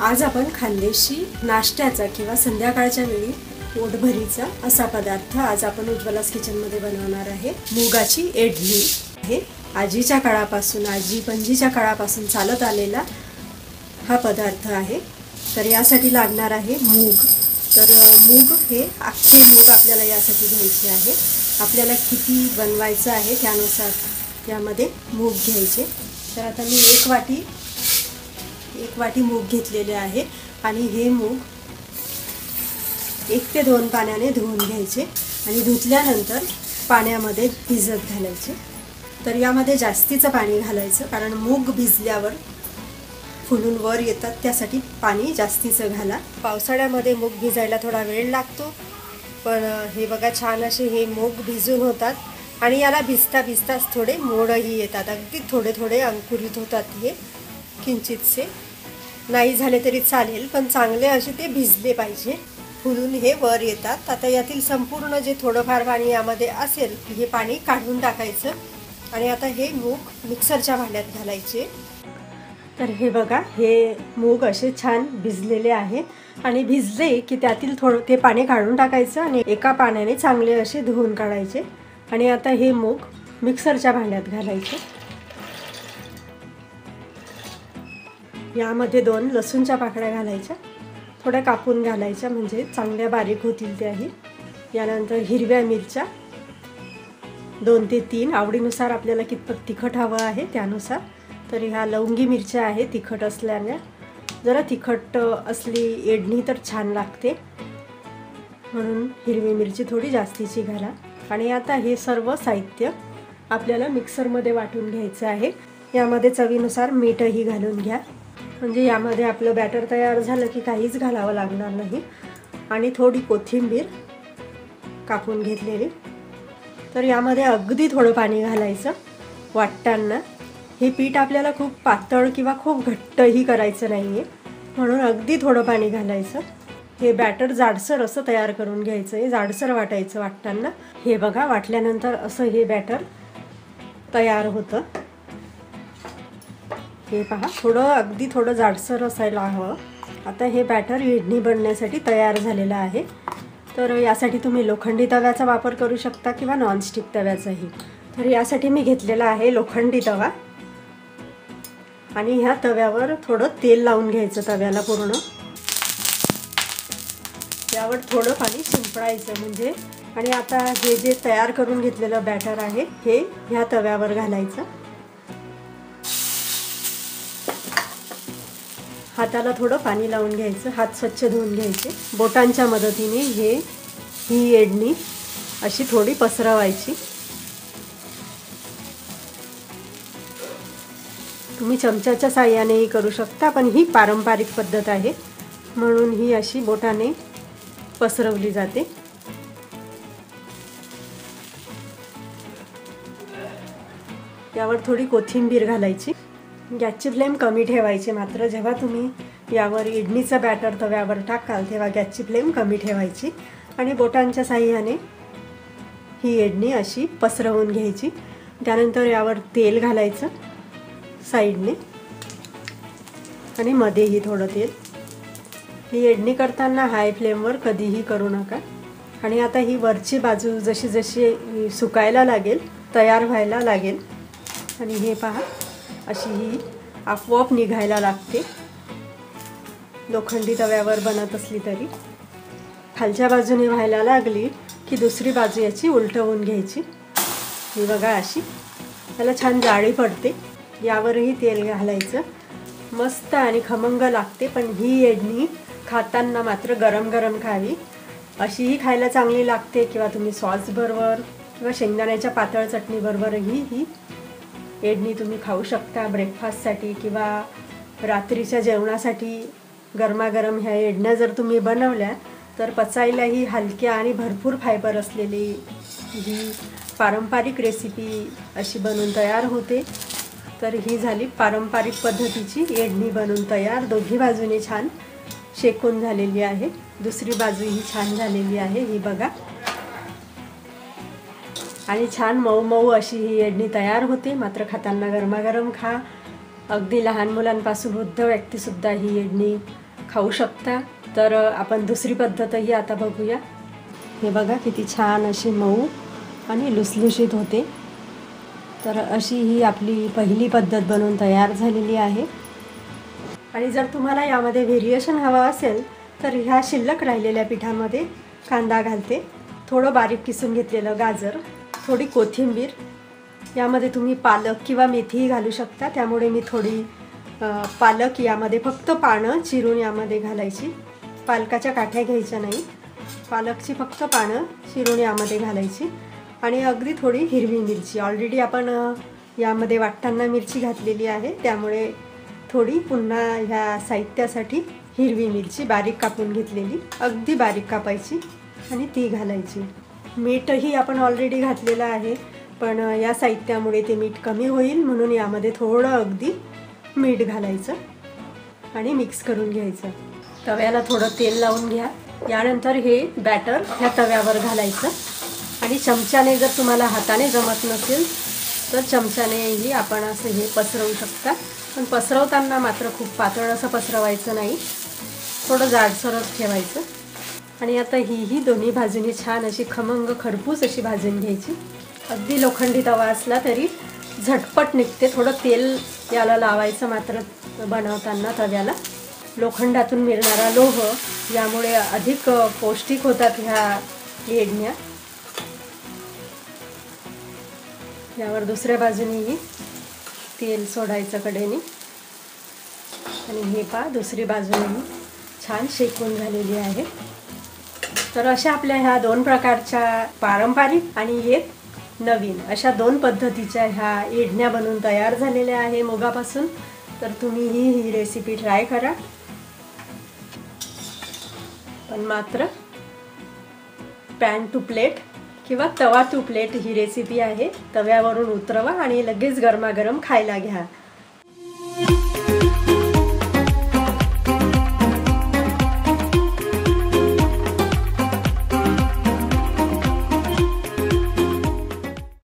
आज आपण खानदेशी नाश्त्याचा किंवा संध्याकाळच्या वेळी पोटभरीचा असा पदार्थ आज आपण उज्ज्वलास किचनमध्ये बनवणार आहे। मुगाची इडली आहे। आजीच्या काळापासून आजी पणजीच्या काळापासून चालत आलेला हा पदार्थ आहे। तर यासाठी लागणार आहे मूग। तर मूग हे अख्खे मूग आपल्याला यासाठी घ्यायचे आहे। आपल्याला किती बनवायचं आहे त्यानुसार यामध्ये मूग घ्यायचे। तर आता मी एक वाटी मूग घेतलेले आहे आणि हे मूग 1 ते 2 पाण्याने धुवून घ्यायचे आणि धुतल्यानंतर पाण्यामध्ये भिजत घालायचे। तर यामध्ये जास्तीचं पाणी घालायचं कारण मूग भिजल्यावर फुलून वर येतात, त्यासाठी पाणी जास्तीचं घाला। पावसाळ्यामध्ये मूग भिजायला थोडा वेळ लागतो, पण हे बघा छान असे हे मूग भिजून होतात आणि याला भिजता भिजताच थोडे मोडही येतात। अगदी थोडे थोडे अंकुरित होतात, हे किंचितसे नाही झाले तरी चालेल, पण चांगले असे ते भिजले पाहिजे, फुलून हे वर येतात। आता यातील संपूर्ण जे थोडंफार पाणी यामध्ये असेल हे पाणी काढून टाकायचं आणि आता हे मूग मिक्सरच्या भांड्यात घालायचे। तर हे बघा हे मूग असे छान भिजलेले आहे आणि भिजले की त्यातील थोडं ते पाणी काढून टाकायचं आणि एका पाण्याने चांगले असे धुवून काढायचे आणि आता हे मूग मिक्सरच्या भांड्यात घालायचे। यामध्ये 2 लसूणच्या पाकळ्या घालायच्या, थोड्या कापून घालायच्या म्हणजे चांगल्या बारीक होतील त्याही। यानंतर हिरव्या मिरच्या 2 ते 3 आवडीनुसार आपल्याला कितपत तिखट हवं आहे त्यानुसार। तर ह्या लवंगी मिरच्या आहे, तिखट असल्याने जरा तिखट असली इडली तर छान लागते, म्हणून हिरवी मिरची थोडी जास्तीची घाला। आणि आता हे सर्व साहित्य आपल्याला मिक्सरमध्ये वाटून घ्यायचं आहे। यामध्ये चवीनुसार मीठही घालून घ्या, म्हणजे यामध्ये आपलं बॅटर तयार झालं की काहीच घालावं लागणार नाही। आणि थोडी कोथिंबीर कापून घेतलेली। तर यामध्ये अगदी थोडं पाणी घालायचं वाटताना। हे पीठ आपल्याला खूप पातळ किंवा खूप घट्टही करायचं नाही आहे, म्हणून अगदी थोडं पाणी घालायचं। हे बॅटर जाडसर असं तयार करून घ्यायचं आहे, जाडसर वाटायचं वाटताना। हे बघा वाटल्यानंतर असं हे बॅटर तयार होतं। हे पहा अगदी थोडं जाडसर असायला हवं। आता हे बॅटर इडली बनण्यासाठी तयार झालेलं आहे। तर यासाठी तुम्ही लोखंडी तव्याचा वापर करू शकता किंवा नॉनस्टिक तव्याचाही। तर यासाठी मी घेतलेला आहे लोखंडी तवा आणि ह्या तव्यावर थोडं तेल लावून घ्यायचं तव्याला पूर्ण। यावर थोडं पाणी शिंपडायचं म्हणजे। आणि आता हे जे तयार करून घेतलेलं बॅटर आहे हे ह्या तव्यावर घालायचं। हाताला थोडं पाणी लावून घ्यायचं, हात स्वच्छ धुवून घ्यायचे। बोटांच्या मदतीने ही इडली अशी थोडी पसरवायची। तुम्ही चमच्याच्या साहाय्यानेही करू शकता, पण ही पारंपरिक पद्धत आहे म्हणून ही अशी बोटाने पसरवली जाते। यावर थोडी कोथिंबीर घालायची। गॅसची फ्लेम कमी ठेवायची मात्र जेव्हा तुम्ही यावर इडलीचं बॅटर तव्यावर टाकाल तेव्हा गॅसची फ्लेम कमी ठेवायची आणि बोटांच्या साहाय्याने ही इडली अशी पसरवून घ्यायची। त्यानंतर यावर तेल घालायचं साईडने आणि मध्येही थोडं तेल। ही इडली करताना हाय फ्लेमवर कधीही करू नका। आणि आता ही वरची बाजू जशी जशी सुकायला लागेल, तयार व्हायला लागेल आणि हे पहा अशी ही आपोआप निघायला लागते। लोखंडी तव्यावर बनत असली तरी खालच्या बाजूने व्हायला लागली की दुसरी बाजू याची उलटवून घ्यायची। ही बघा अशी त्याला छान जाळी पडते। यावरही तेल घालायचं, मस्त आणि खमंग लागते। पण ही इडली खाताना मात्र गरम गरम खावी, अशीही खायला चांगली लागते किंवा तुम्ही सॉस बरोबर किंवा शेंगदाण्याच्या पातळ चटणी बरोबरही ही इडली तुम्ही खाऊ शकता। ब्रेकफास्टसाठी किंवा रात्रीच्या जेवणासाठी गरमागरम ह्या इडल्या जर तुम्ही बनवल्या तर पचायलाही हलक्या आणि भरपूर फायबर असलेली ही पारंपरिक रेसिपी अशी बनून तयार होते। तर ही झाली पारंपरिक पद्धतीची इडली बनून तयार। दोन्ही बाजूने छान शेकून झालेली आहे, दुसरी बाजूही छान झालेली आहे, ही बघा। आणि छान मऊ मऊ अशी ही इडली तयार होते, मात्र खाताना गरमागरम खा। अगदी लहान मुलांपासून वृद्ध व्यक्तीसुद्धा ही इडली खाऊ शकता. तर आपण दुसरी पद्धतही आता बघूया. हे बघा किती छान अशी मऊ आणि लुसलुशीत होते. तर अशी ही आपली पहिली पद्धत बनवून तयार झालेली आहे. आणि जर तुम्हाला यामध्ये व्हेरिएशन हवं असेल तर ह्या शिल्लक राहिलेल्या पिठामध्ये कांदा घालते, थोडं बारीक किसून घेतलेलं गाजर, थोडी कोथिंबीर, यामध्ये तुम्ही पालक किंवा मेथीही घालू शकता. त्यामुळे मी थोडी पालक यामध्ये फक्त पानं चिरून यामध्ये घालायची. पालकाच्या काठ्या घ्यायच्या नाही, पालकची फक्त पानं चिरून यामध्ये घालायची. आणि अगदी थोडी हिरवी मिरची, ऑलरेडी आपण यामध्ये वाटताना मिरची घातलेली आहे, त्यामुळे थोडी पुन्हा ह्या साहित्यासाठी हिरवी मिरची बारीक कापून घेतलेली, अगदी बारीक कापायची आणि ती घालायची. मीठही आपण ऑलरेडी घातलेलं आहे, पण या साहित्यामुळे ते मीठ कमी होईल म्हणून यामध्ये थोडं अगदी मीठ घालायचं आणि मिक्स करून घ्यायचं. तव्याला थोडं तेल लावून घ्या. यानंतर हे बॅटर ह्या तव्यावर घालायचं आणि चमच्याने, जर तुम्हाला हाताने जमत नसेल तर चमच्यानेही आपण असं हे पसरवू शकता. पण पसरवताना मात्र खूप पातळ असं पसरवायचं नाही, थोडं जाडसरच ठेवायचं. आणि आता ही दोन्ही बाजूनी छान अशी खमंग खरपूस अशी भाजून घ्यायची. अगदी लोखंडी तवा असला तरी झटपट निघते. थोडं तेल याला लावायचं मात्र बनवताना तव्याला. लोखंडातून मिळणारा लोह यामुळे अधिक पौष्टिक होतात ह्या येडण्या. यावर दुसऱ्या बाजूनेही तेल सोडायचं कडेने आणि हे पहा दुसरी बाजूनेही छान शेकून झालेली आहे. तर अशा आपल्या ह्या दोन प्रकारच्या पारंपरिक आणि एक नवीन अशा दोन पद्धतीच्या ह्या येडण्या बनवून तयार झालेल्या आहे मुगापासून. तर तुम्ही ही रेसिपी ट्राय करा, पण मात्र पॅन टू प्लेट किंवा तवा टू प्लेट ही रेसिपी आहे. तव्यावरून उतरवा आणि लगेच गरमागरम खायला घ्या.